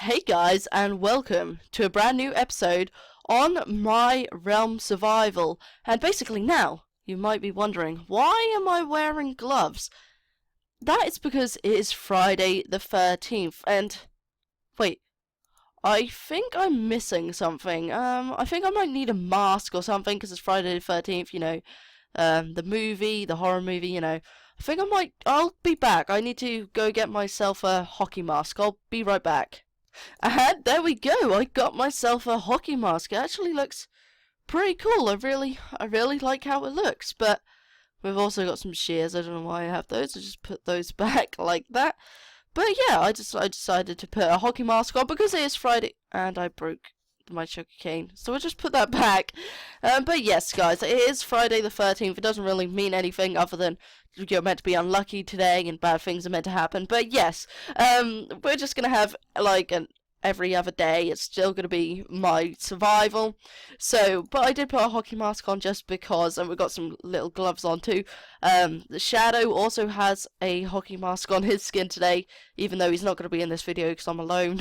Hey guys, and welcome to a brand new episode on My Realm Survival. And basically now, you might be wondering, why am I wearing gloves? That is because it is Friday the 13th, and wait, I think I'm missing something. I think I might need a mask or something because it's Friday the 13th, the horror movie, I'll be back. I need to go get myself a hockey mask. I'll be right back. And there we go. I got myself a hockey mask. It actually looks pretty cool. I really like how it looks. But we've also got some shears. I don't know why I have those. I just put those back like that. But yeah, I decided to put a hockey mask on because it is Friday and I broke my sugar cane. So we'll just put that back. But yes, guys, it is Friday the 13th. It doesn't really mean anything other than you're meant to be unlucky today and bad things are meant to happen. But yes, we're just going to have like every other day. It's still going to be my survival. So, but I did put a hockey mask on just because, and we've got some little gloves on too. The Shadow also has a hockey mask on his skin today, even though he's not going to be in this video because I'm alone.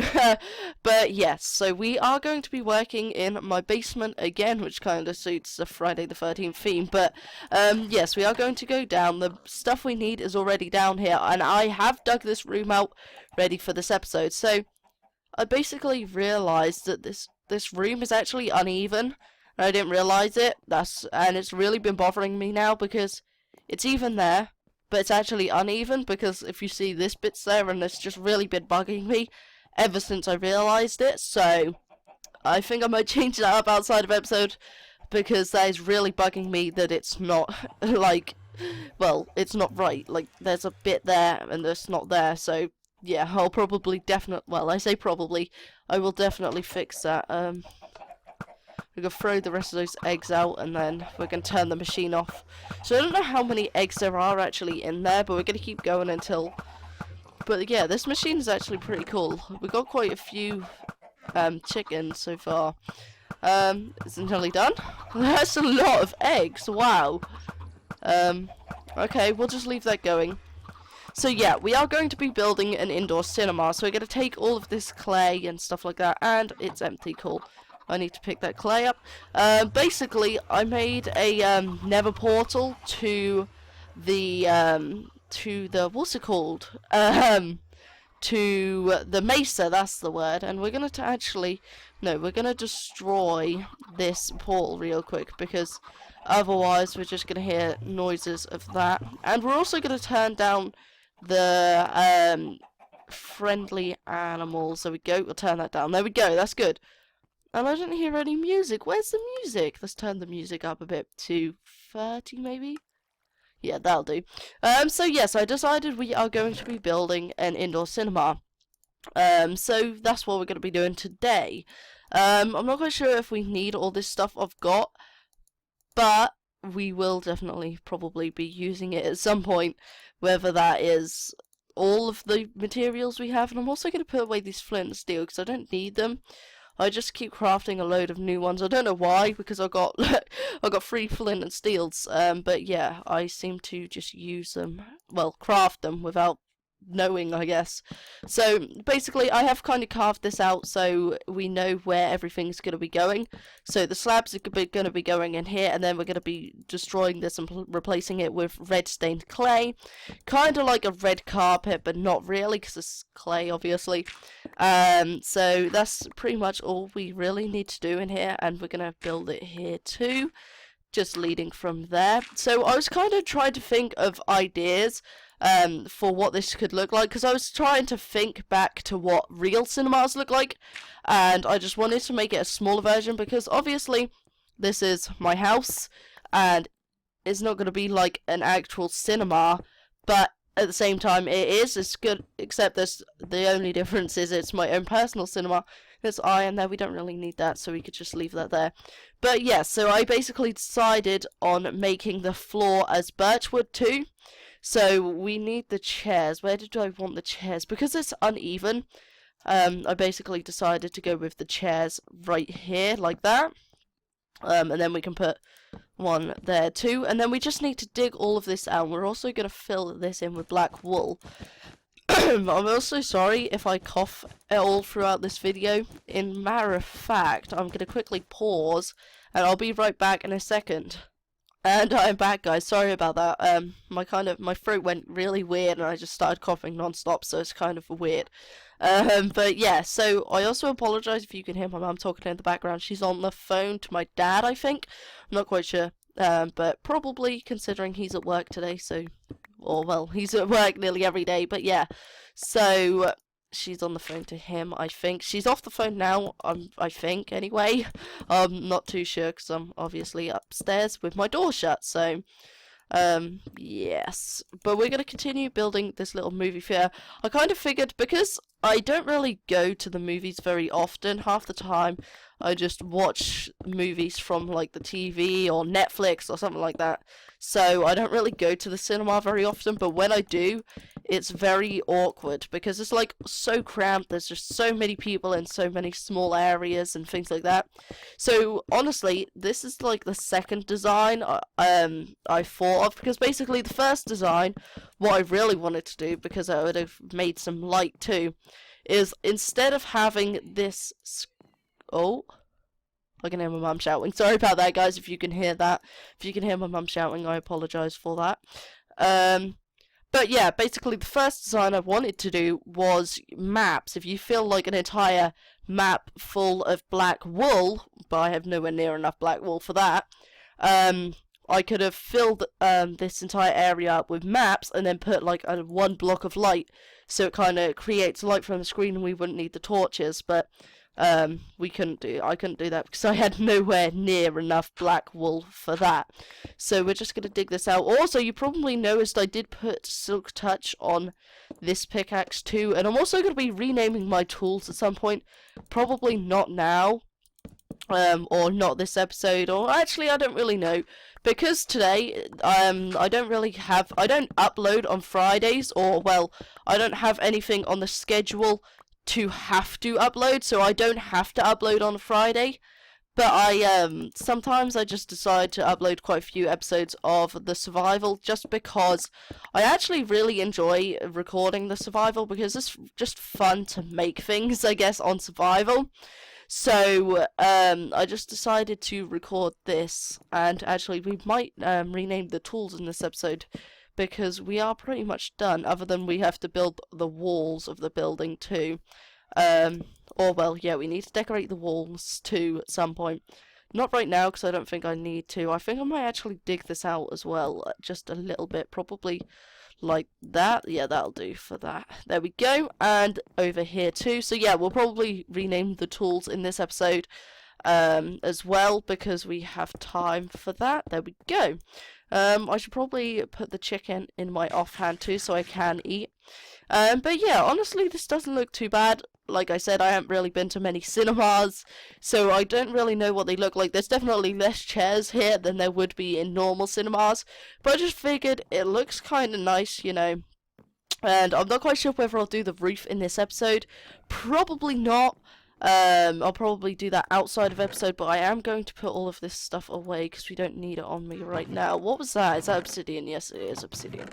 But yes, so we are going to be working in my basement again, which kind of suits the Friday the 13th theme. But yes, we are going to go down. The stuff we need is already down here, and I have dug this room out ready for this episode. So I basically realized that this room is actually uneven, and I didn't realize it. And it's really been bothering me now because it's even there, but it's actually uneven because if you see this bit's there, and it's just really been bugging me ever since I realized it. So I think I might change that up outside of episode because that is really bugging me that it's not like, well, it's not right. Like there's a bit there and it's not there. So yeah, I'll probably I say probably, I will definitely fix that. We're gonna throw the rest of those eggs out and then we're gonna turn the machine off. So I don't know how many eggs there are actually in there, but we're gonna keep going until. But yeah, this machine is actually pretty cool. We got quite a few chickens so far. It's nearly done. That's a lot of eggs. Wow. Okay, we'll just leave that going. So yeah, we are going to be building an indoor cinema, so we're going to take all of this clay and stuff like that, and it's empty, cool. I need to pick that clay up. Basically, I made a nether portal to the, what's it called? To the mesa, that's the word, and we're going to we're going to destroy this portal real quick, because otherwise we're just going to hear noises of that. And we're also going to turn down the friendly animals. There we go, we'll turn that down. There we go, that's good. And I didn't hear any music. Where's the music? Let's turn the music up a bit to 30 maybe. Yeah, that'll do. So yes, I decided we are going to be building an indoor cinema. So that's what we're going to be doing today. I'm not quite sure if we need all this stuff I've got, but we will definitely probably be using it at some point, whether that is all of the materials we have. And I'm also going to put away these flint and steel because I don't need them. I just keep crafting a load of new ones. I don't know why, because I got I got 3 flint and steels. But yeah, I seem to just use them, well, craft them without knowing, I guess. So basically I have kind of carved this out so we know where everything's going to be going. So the slabs are going to be going in here, and then we're going to be destroying this and replacing it with red stained clay, kind of like a red carpet, but not really because it's clay, obviously. So that's pretty much all we really need to do in here, and we're going to build it here too, just leading from there. So I was kind of trying to think of ideas for what this could look like, because I was trying to think back to what real cinemas look like, and I just wanted to make it a smaller version, because obviously this is my house and it's not going to be like an actual cinema, but at the same time it's good, except the only difference is it's my own personal cinema. There's iron there, we don't really need that, so we could just leave that there. But yeah, so I basically decided on making the floor as birchwood too. So we need the chairs. Where did I want the chairs? Because it's uneven, I basically decided to go with the chairs right here, like that. And then we can put one there too. And then we just need to dig all of this out. We're also going to fill this in with black wool. I'm also sorry if I cough all throughout this video. In matter of fact, I'm gonna quickly pause, and I'll be right back in a second. And I'm back, guys. Sorry about that. My throat went really weird, and I just started coughing non-stop, so it's kind of weird. But yeah, so I also apologize if you can hear my mum talking in the background. She's on the phone to my dad, I think. I'm not quite sure. But probably considering he's at work today, so, or well, he's at work nearly every day. But yeah, so she's on the phone to him, I think. She's off the phone now, I think, anyway. I'm not too sure, because I'm obviously upstairs with my door shut, so, yes. But we're going to continue building this little movie theatre. I kind of figured, because I don't really go to the movies very often, half the time I just watch movies from, like, the TV or Netflix or something like that. So I don't really go to the cinema very often, but when I do, it's very awkward because it's like so cramped. There's just so many people in so many small areas and things like that. So honestly, this is like the second design I thought of, because basically the first design, what I really wanted to do, because I would have made some light too, is instead of having this I can hear my mum shouting. Sorry about that, guys, if you can hear that. If you can hear my mum shouting, I apologise for that. But yeah, basically the first design I wanted to do was maps. If you feel like an entire map full of black wool, but I have nowhere near enough black wool for that, I could have filled this entire area up with maps and then put like one block of light, so it kind of creates light from the screen and we wouldn't need the torches, but I couldn't do that because I had nowhere near enough black wool for that. So we're just going to dig this out. Also, you probably noticed I did put Silk Touch on this pickaxe too, and I'm also going to be renaming my tools at some point. Probably not now, or not this episode, or actually I don't really know. Because today, I don't upload on Fridays, or well, I don't have anything on the schedule to have to upload, so I don't have to upload on a Friday, but sometimes I just decide to upload quite a few episodes of the survival, just because I actually really enjoy recording the survival, because it's just fun to make things, I guess, on survival. So, I just decided to record this, and actually we might rename the tools in this episode, because we are pretty much done, other than we have to build the walls of the building too. Or well, yeah, we need to decorate the walls too at some point. Not right now, because I don't think I need to. I think I might actually dig this out as well, just a little bit, probably like that. Yeah, that'll do for that. There we go, and over here too. So yeah, we'll probably rename the tools in this episode as well, because we have time for that. There we go. I should probably put the chicken in my offhand too, so I can eat. But yeah, honestly, this doesn't look too bad. Like I said, I haven't really been to many cinemas, so I don't really know what they look like. There's definitely less chairs here than there would be in normal cinemas, but I just figured it looks kind of nice, you know. And I'm not quite sure whether I'll do the roof in this episode. Probably not. I'll probably do that outside of episode, but I am going to put all of this stuff away because we don't need it on me right now. What was that? Is that obsidian? Yes, it is obsidian.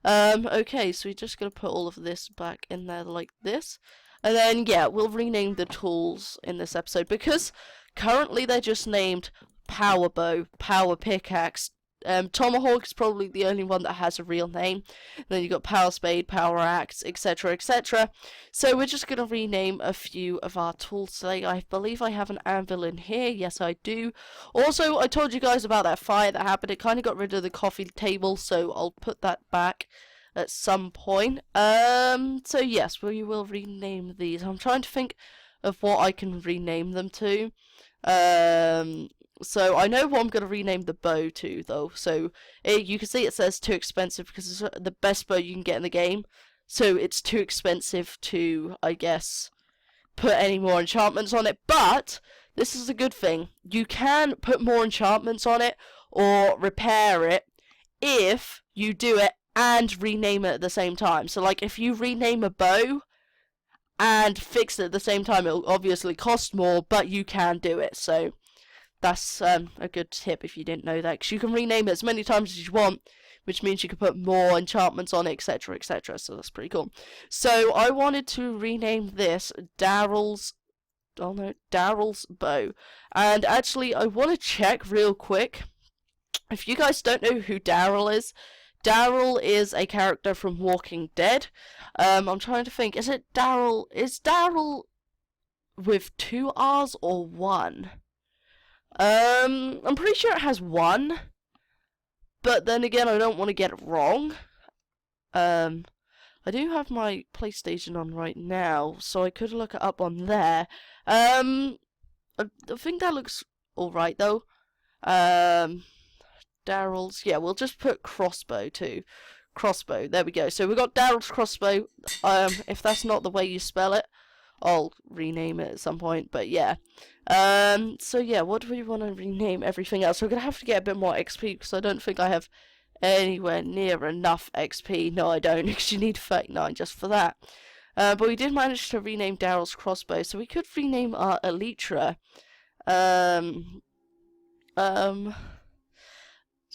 Okay, so we're just going to put all of this back in there like this. And then, yeah, we'll rename the tools in this episode, because currently they're just named Power Bow, Power Pickaxe. Tomahawk is probably the only one that has a real name. And then you've got Power Spade, Power Axe, etc, etc. So we're just going to rename a few of our tools today. I believe I have an anvil in here. Yes, I do. Also, I told you guys about that fire that happened. It kind of got rid of the coffee table, so I'll put that back at some point. So yes, we will rename these. I'm trying to think of what I can rename them to. So I know what I'm going to rename the bow to, though. So you can see it says too expensive, because it's the best bow you can get in the game. So it's too expensive to, I guess, put any more enchantments on it. But this is a good thing. You can put more enchantments on it or repair it if you do it and rename it at the same time. So like if you rename a bow and fix it at the same time, it'll obviously cost more, but you can do it. So that's a good tip if you didn't know that, because you can rename it as many times as you want, which means you can put more enchantments on it, etc., etc. So that's pretty cool. So I wanted to rename this Daryl's bow. And actually, I want to check real quick. If you guys don't know who Daryl is a character from Walking Dead. I'm trying to think. Is Daryl with 2 R's or 1? I'm pretty sure it has 1. But then again, I don't want to get it wrong. I do have my PlayStation on right now, so I could look it up on there. I think that looks alright though. Daryl's, yeah, we'll just put crossbow too. Crossbow, there we go. So we got Daryl's crossbow. If that's not the way you spell it, I'll rename it at some point, but yeah. So yeah, what do we want to rename everything else? We're gonna have to get a bit more XP, because I don't think I have anywhere near enough XP. No, I don't, because you need 39 just for that. But we did manage to rename Daryl's crossbow, so we could rename our Elytra.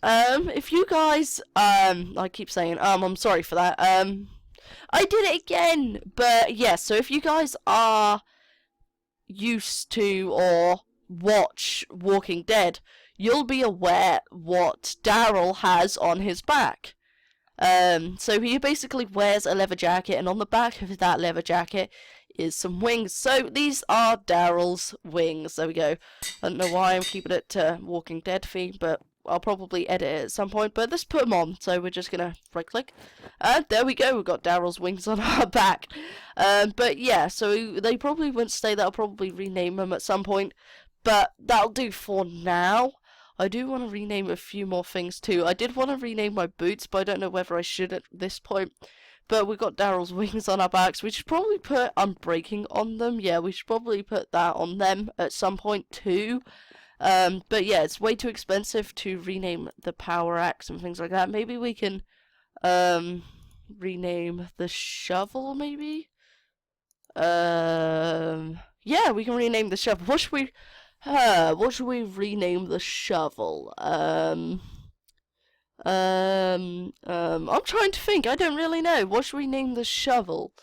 If you guys, I keep saying, I'm sorry for that, I did it again, but yeah, so if you guys are used to or watch Walking Dead, you'll be aware what Daryl has on his back. So he basically wears a leather jacket, and on the back of that leather jacket is some wings. So these are Daryl's wings. There we go. I don't know why I'm keeping it to Walking Dead theme, but I'll probably edit it at some point. But let's put them on. So we're just gonna right click, and there we go. We've got Daryl's wings on our back. But yeah, so they probably wouldn't stay there. I'll probably rename them at some point, but that'll do for now. I do want to rename a few more things too. I did want to rename my boots, but I don't know whether I should at this point. But we've got Daryl's wings on our backs. We should probably put Unbreaking on them. Yeah, we should probably put that on them at some point too. But yeah, it's way too expensive to rename the power axe and things like that. Maybe we can rename the shovel, maybe? Yeah, we can rename the shovel. What should we rename the shovel? I'm trying to think. I don't really know. What should we name the shovel?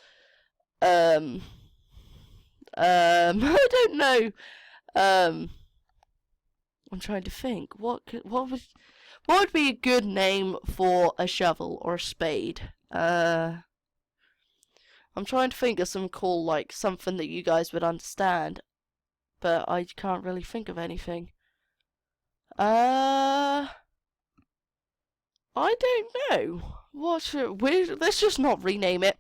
I don't know. I'm trying to think. What would be a good name for a shovel or a spade? I'm trying to think of some cool, like, something that you guys would understand, but I can't really think of anything. I don't know. Let's just not rename it.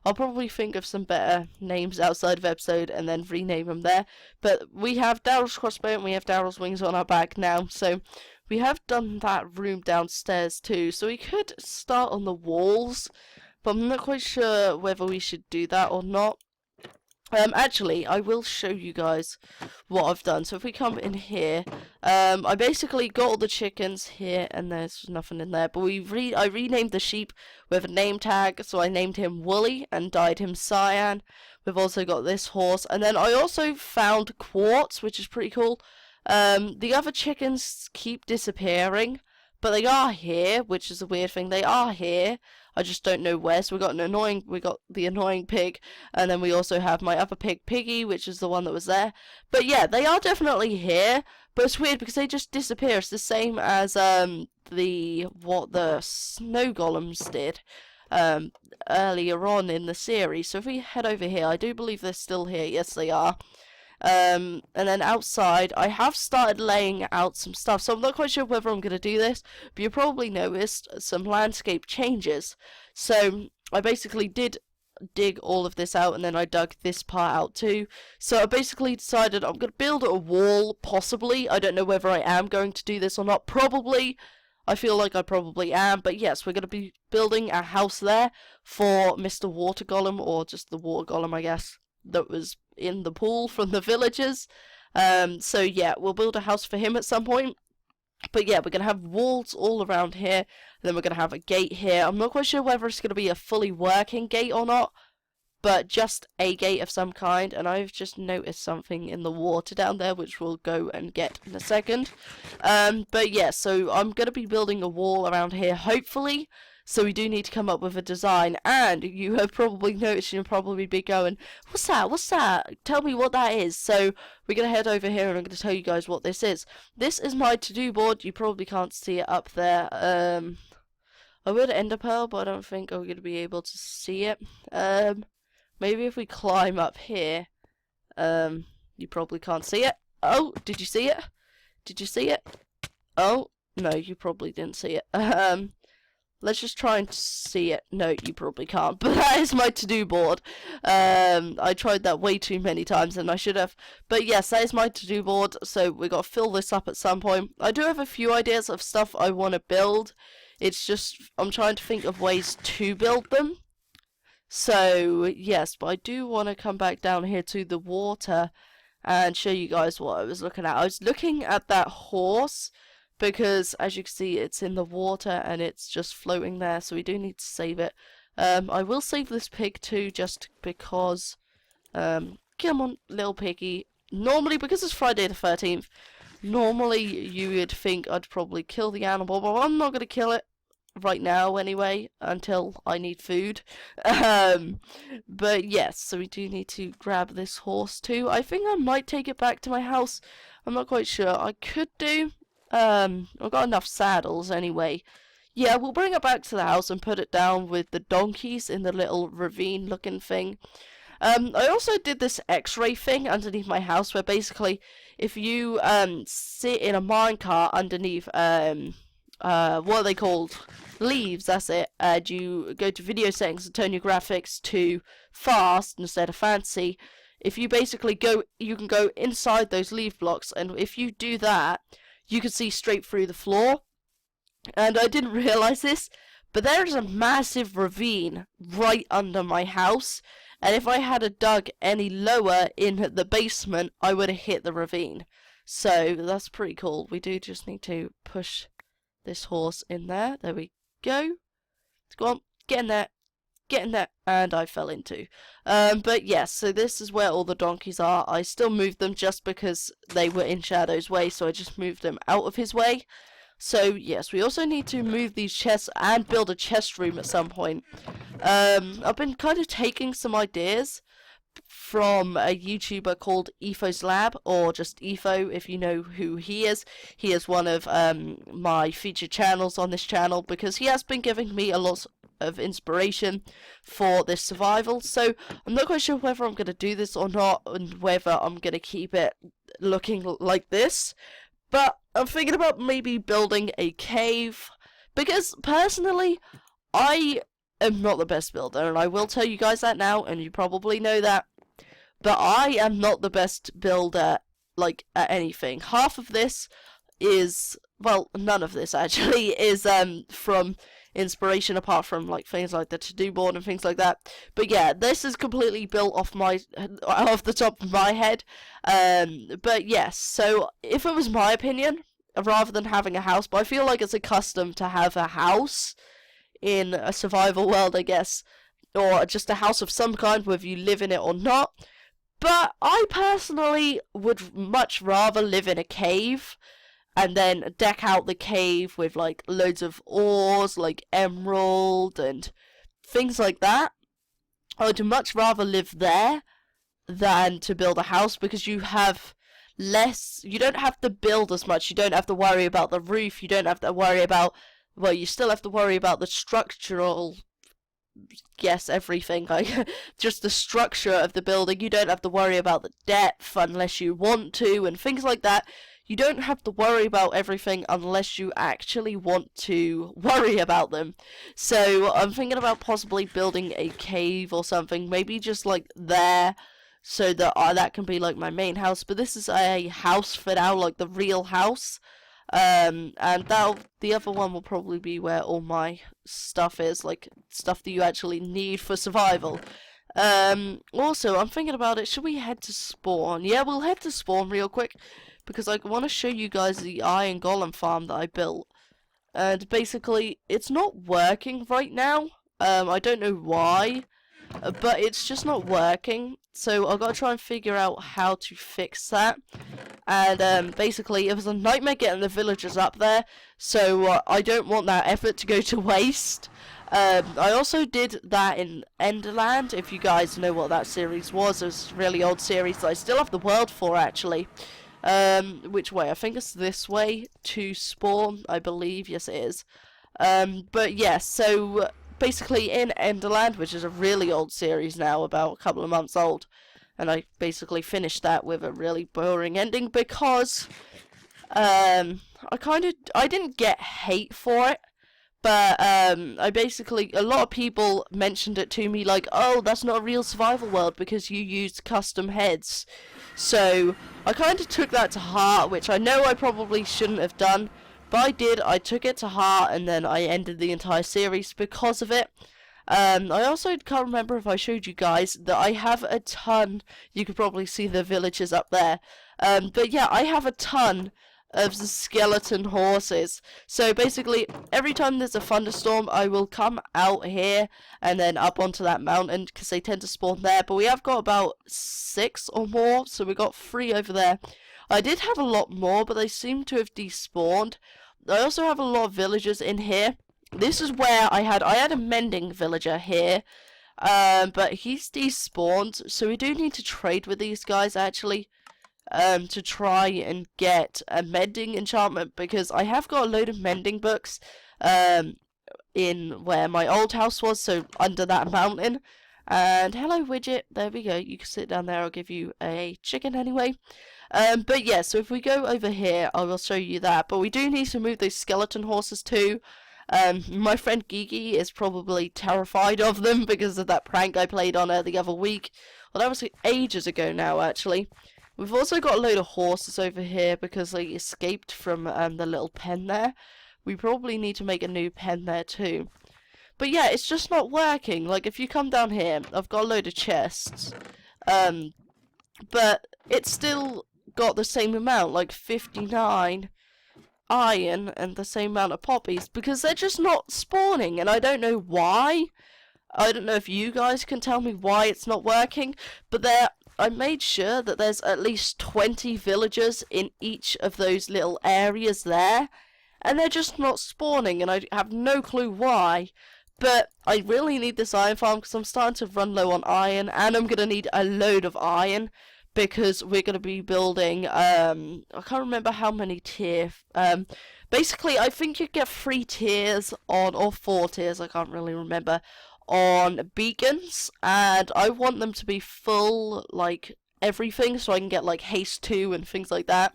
I'll probably think of some better names outside of episode and then rename them there. But we have Daryl's crossbow and we have Daryl's wings on our back now, so we have done that room downstairs too. So we could start on the walls, but I'm not quite sure whether we should do that or not. Actually, I will show you guys what I've done. So if we come in here, I basically got all the chickens here, and there's nothing in there. But I renamed the sheep with a name tag, so I named him Wooly and dyed him cyan. We've also got this horse, and then I also found quartz, which is pretty cool. The other chickens keep disappearing, but they are here, which is a weird thing. They are here. I just don't know where. So we got the annoying pig, and then we also have my other pig, Piggy, which is the one that was there. But yeah, they are definitely here. But it's weird because they just disappear. It's the same as what the snow golems did earlier on in the series. So if we head over here, I do believe they're still here. Yes, they are. And then outside, I have started laying out some stuff, so I'm not quite sure whether I'm going to do this, but you probably noticed some landscape changes. So I basically did dig all of this out, and then I dug this part out too. So I basically decided I'm going to build a wall, possibly. I don't know whether I am going to do this or not. Probably. I feel like I probably am, but yes, we're going to be building a house there for Mr. Water Golem, or just the Water Golem, I guess, that was in the pool from the villagers. So yeah, we'll build a house for him at some point. But yeah, we're going to have walls all around here, and then we're going to have a gate here. I'm not quite sure whether it's going to be a fully working gate or not, but just a gate of some kind. And I've just noticed something in the water down there, which we'll go and get in a second. But yeah, so I'm going to be building a wall around here, hopefully. So we do need to come up with a design, and you have probably noticed, you'll probably be going, what's that, what's that, tell me what that is. So we're going to head over here and I'm going to tell you guys what this is. This is my to-do board. You probably can't see it up there. I would ender pearl, but I don't think I'm going to be able to see it. Maybe if we climb up here. You probably can't see it. Oh, did you see it? Did you see it? Oh, no, you probably didn't see it. Let's just try and see it. No, you probably can't. But that is my to-do board. I tried that way too many times than I should have. But yes, that is my to-do board. So we got to fill this up at some point. I do have a few ideas of stuff I want to build. It's just, I'm trying to think of ways to build them. So, yes, but I do want to come back down here to the water and show you guys what I was looking at. I was looking at that horse, because as you can see it's in the water and it's just floating there, so we do need to save it. I will save this pig too, just because, come on little piggy. Normally, because it's Friday the 13th, normally you would think I'd probably kill the animal, but I'm not going to kill it right now anyway, until I need food. But yes, so we do need to grab this horse too. I think I might take it back to my house. I'm not quite sure. I could do. I've got enough saddles anyway. Yeah, we'll bring it back to the house and put it down with the donkeys in the little ravine looking thing. I also did this x-ray thing underneath my house, where basically if you sit in a minecart underneath what are they called? Leaves, that's it. And you go to video settings and turn your graphics to fast instead of fancy. If you basically go, you can go inside those leaf blocks, and if you do that, you can see straight through the floor. And I didn't realize this, but there is a massive ravine right under my house, and if I had dug any lower in the basement, I would have hit the ravine. So that's pretty cool. We do just need to push this horse in there. There we go. Go on, get in there. Get in there. And I fell into. But yes, so this is where all the donkeys are. I still moved them just because they were in Shadow's way, so I just moved them out of his way. So yes, we also need to move these chests and build a chest room at some point. I've been kind of taking some ideas from a YouTuber called Etho's Lab, or just Etho if you know who he is. He is one of my featured channels on this channel, because he has been giving me a lot of inspiration for this survival. So I'm not quite sure whether I'm going to do this or not, and whether I'm going to keep it looking like this, but I'm thinking about maybe building a cave, because personally I am not the best builder, and I will tell you guys that now, and you probably know that. But I am not the best builder, like, at anything. Half of this is, well, none of this actually is from inspiration, apart from like things like the to-do board and things like that. But yeah, this is completely built off the top of my head. But yes, so if it was my opinion, rather than having a house, but I feel like it's a custom to have a house in a survival world, I guess, or just a house of some kind, whether you live in it or not. But I personally would much rather live in a cave and then deck out the cave with like loads of ores, like emerald and things like that. I would much rather live there than to build a house, because you have less, you don't have to build as much, you don't have to worry about the roof, you don't have to worry about, well, you still have to worry about the structural, yes, everything, like just the structure of the building. You don't have to worry about the depth unless you want to, and things like that. You don't have to worry about everything unless you actually want to worry about them. So I'm thinking about possibly building a cave or something, maybe just like there, so that that can be like my main house. But this is a house for now, like the real house. And the other one will probably be where all my stuff is, like stuff that you actually need for survival. Also, I'm thinking about it, should we head to spawn? Yeah, we'll head to spawn real quick, because I want to show you guys the iron golem farm that I built. And basically, it's not working right now. I don't know why. but it's just not working. So I've got to try and figure out how to fix that. And basically, it was a nightmare getting the villagers up there, so I don't want that effort to go to waste. I also did that in Enderland, if you guys know what that series was. It was a really old series that I still have the world for, actually. Which way? I think it's this way to spawn, I believe. Yes, it is. But yeah, so basically in Enderland, which is a really old series now, about a couple of months old, and I basically finished that with a really boring ending because I didn't get hate for it, but I basically, a lot of people mentioned it to me like, oh, that's not a real survival world because you used custom heads. So I kind of took that to heart, which I know I probably shouldn't have done, but I did. I took it to heart, and then I ended the entire series because of it. I also can't remember if I showed you guys that I have a ton. You could probably see the villages up there. But yeah, I have a ton of the skeleton horses. So basically, every time there's a thunderstorm, I will come out here and then up onto that mountain because they tend to spawn there. But we have got about 6 or more, so we got 3 over there. I did have a lot more, but they seem to have despawned. I also have a lot of villagers in here. This is where I had a mending villager here, but he's despawned, so we do need to trade with these guys actually, to try and get a mending enchantment, because I have got a load of mending books, in where my old house was, so under that mountain. And hello widget, there we go, you can sit down there, I'll give you a chicken anyway. But yeah, so if we go over here, I will show you that, but we do need to move those skeleton horses too. My friend Gigi is probably terrified of them because of that prank I played on her the other week. Well, that was ages ago now, actually. We've also got a load of horses over here because they escaped from the little pen there. We probably need to make a new pen there too. But yeah, it's just not working. Like, if you come down here, I've got a load of chests. But it's still got the same amount, like 59 iron and the same amount of poppies, because they're just not spawning, and I don't know why. I don't know if you guys can tell me why it's not working, but I made sure that there's at least 20 villagers in each of those little areas there, and they're just not spawning, and I have no clue why. But I really need this iron farm because I'm starting to run low on iron, and I'm going to need a load of iron because we're going to be building, I can't remember how many basically I think you get 3 tiers on, or 4 tiers, I can't really remember, on beacons, and I want them to be full, like, everything, so I can get, like, haste 2 and things like that,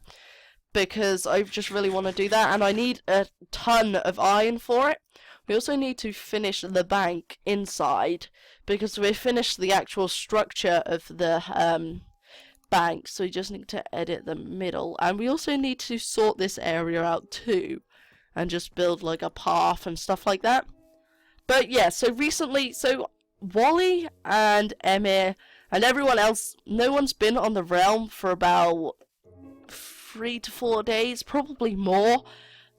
because I just really want to do that, and I need a ton of iron for it. We also need to finish the bank inside, because we finished the actual structure of the, bank, so we just need to edit the middle, and we also need to sort this area out too, and just build like a path and stuff like that. But yeah, so recently, so Wally and Emir and everyone else, no one's been on the realm for about 3 to 4 days, probably more.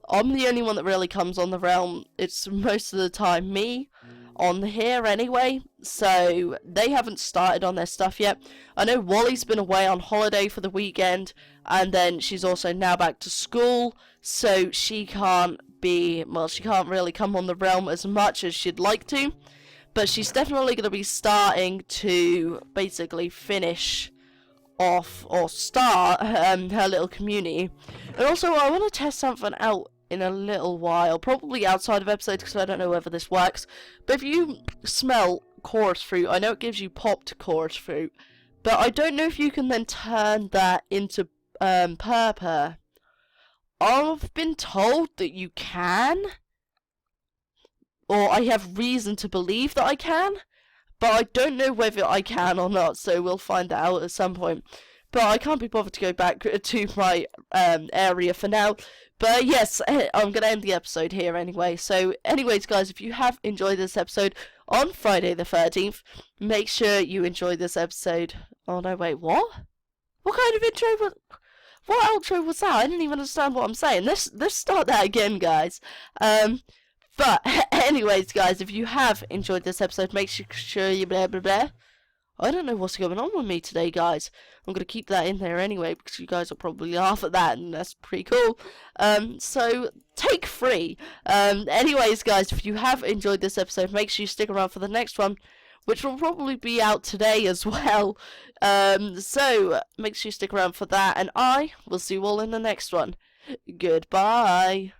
I'm the only one that really comes on the realm. It's most of the time me on here anyway, so they haven't started on their stuff yet. I know Wally's been away on holiday for the weekend, and then she's also now back to school, so she can't really come on the realm as much as she'd like to, but she's definitely going to be starting to basically finish off, or start, her little community. And also, I want to test something out in a little while, probably outside of episodes because I don't know whether this works, but if you smell chorus fruit, I know it gives you popped chorus fruit, but I don't know if you can then turn that into purple. I've been told that you can, or I have reason to believe that I can, but I don't know whether I can or not, so we'll find out at some point. But I can't be bothered to go back to my area for now. But yes, I'm going to end the episode here anyway. So anyways, guys, if you have enjoyed this episode on Friday the 13th, make sure you enjoy this episode. Oh no, wait, what? What kind of intro was... What outro was that? I didn't even understand what I'm saying. Let's start that again, guys. But anyways, guys, if you have enjoyed this episode, make sure you blah blah blah. I don't know what's going on with me today, guys. I'm gonna keep that in there anyway because you guys will probably laugh at that, and that's pretty cool. So take 3. Anyways, guys, if you have enjoyed this episode, make sure you stick around for the next one, which will probably be out today as well. So make sure you stick around for that, and I will see you all in the next one. Goodbye.